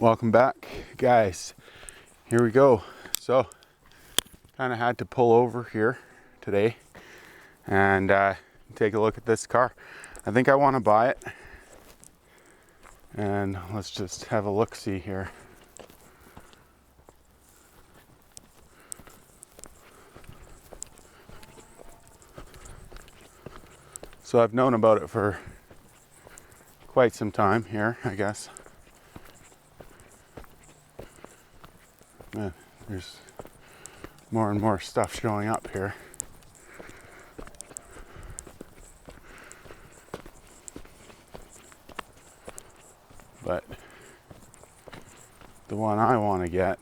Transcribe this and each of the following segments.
Welcome back, guys. Here we go. So kind of had to pull over here today and take a look at this car. I think I want to buy it, and let's just have a look-see here. So I've known about it for quite some time here, I guess. There's more and more stuff showing up here. But the one I want to get,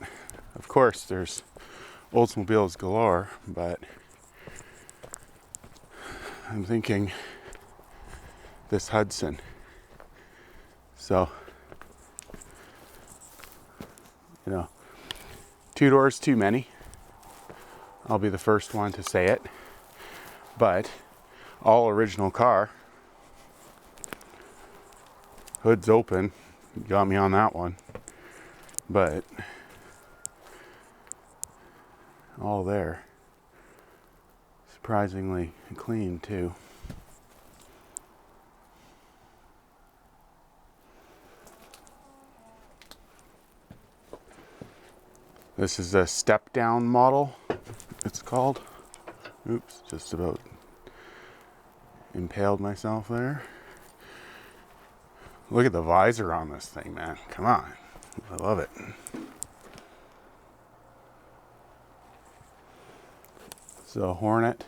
of course, there's Oldsmobiles galore, but I'm thinking this Hudson. So, you know, 2 doors too many. I'll be the first one to say it. But all original car. Hood's open. Got me on that one. But all there. Surprisingly clean too. This is a step down model, it's called. Oops, just about impaled myself there. Look at the visor on this thing, man. Come on. I love it. So Hornet.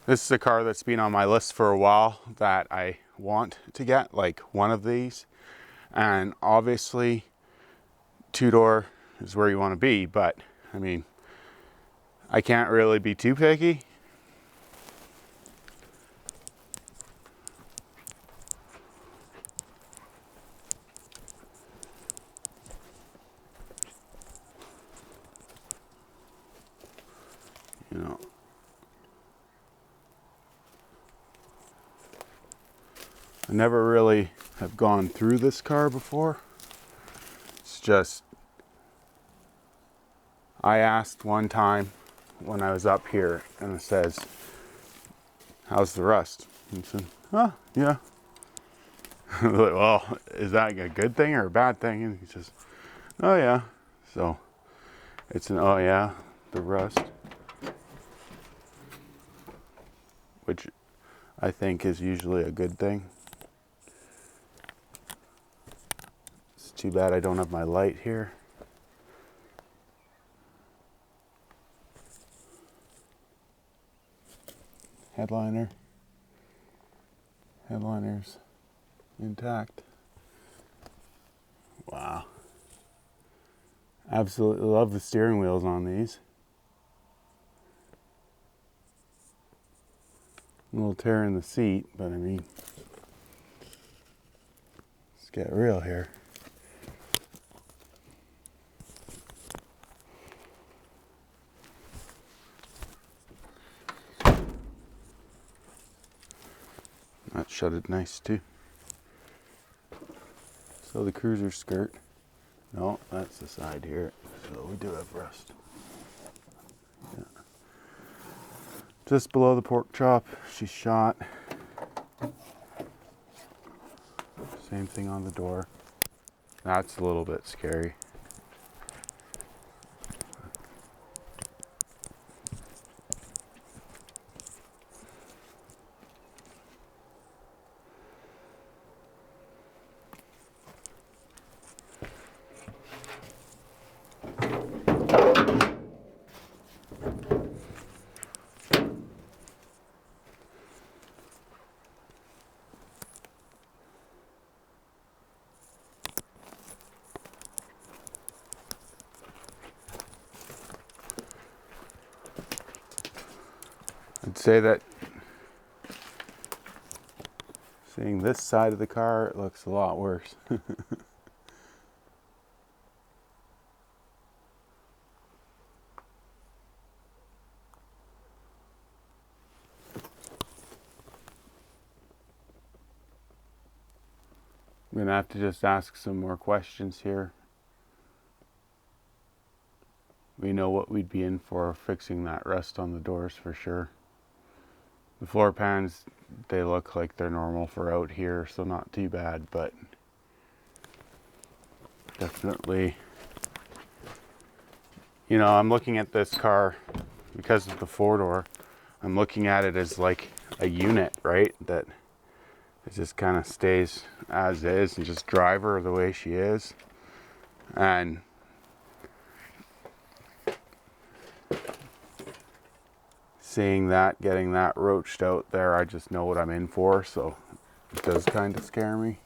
This is a car that's been on my list for a while that I want to get, like one of these. And obviously 2-door is where you want to be, but I mean, I can't really be too picky. You know, I never really have gone through this car before. It's just, I asked one time when I was up here, and it says, "How's the rust?" And he said, "Oh, yeah." Like, well, is that a good thing or a bad thing? And he says, "Oh, yeah." So it's an "oh, yeah," the rust, which I think is usually a good thing. It's too bad I don't have my light here. Headliner's intact. Wow. Absolutely love the steering wheels on these. A little tear in the seat, but I mean, let's get real here. That shutted nice too. So the cruiser skirt. No, that's the side here. So we do have rust. Yeah. Just below the pork chop, she's shot. Same thing on the door. That's a little bit scary. I'd say that seeing this side of the car, it looks a lot worse. gonna have to just ask some more questions here. We know what we'd be in for fixing that rust on the doors for sure. The floor pans, they look like they're normal for out here, so not too bad, but definitely, you know, I'm looking at this car because of the four-door. I'm looking at it as like a unit, right? That it just kind of stays as is and just drive her the way she is. And seeing that, getting that roached out there, I just know what I'm in for, so it does kind of scare me.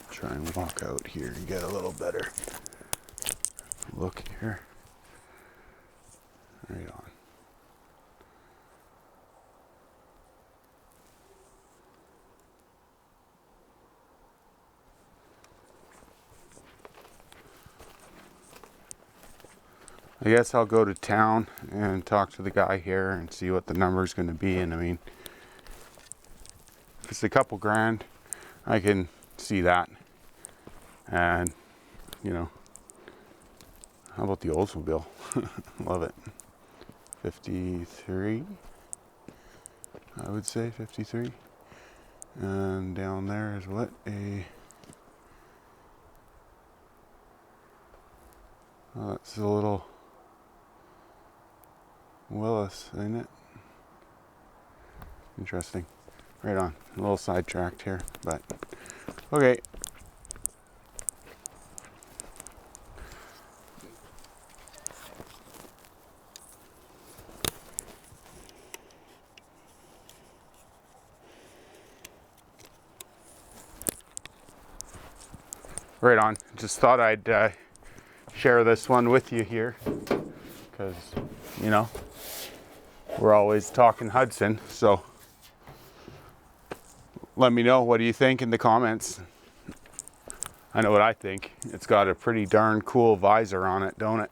Try and walk out here and get a little better look here. Right on. I guess I'll go to town and talk to the guy here and see what the number's going to be. And I mean, if it's a couple grand, I can see that. And, you know, how about the Oldsmobile? Love it. 53, I would say 53. And down there is what? Oh, that's a little Willis, ain't it? Interesting. Right on. A little sidetracked here, but okay. Right on. Just thought I'd share this one with you here because, you know, we're always talking Hudson. So let me know, what do you think in the comments? I know what I think. It's got a pretty darn cool visor on it, don't it?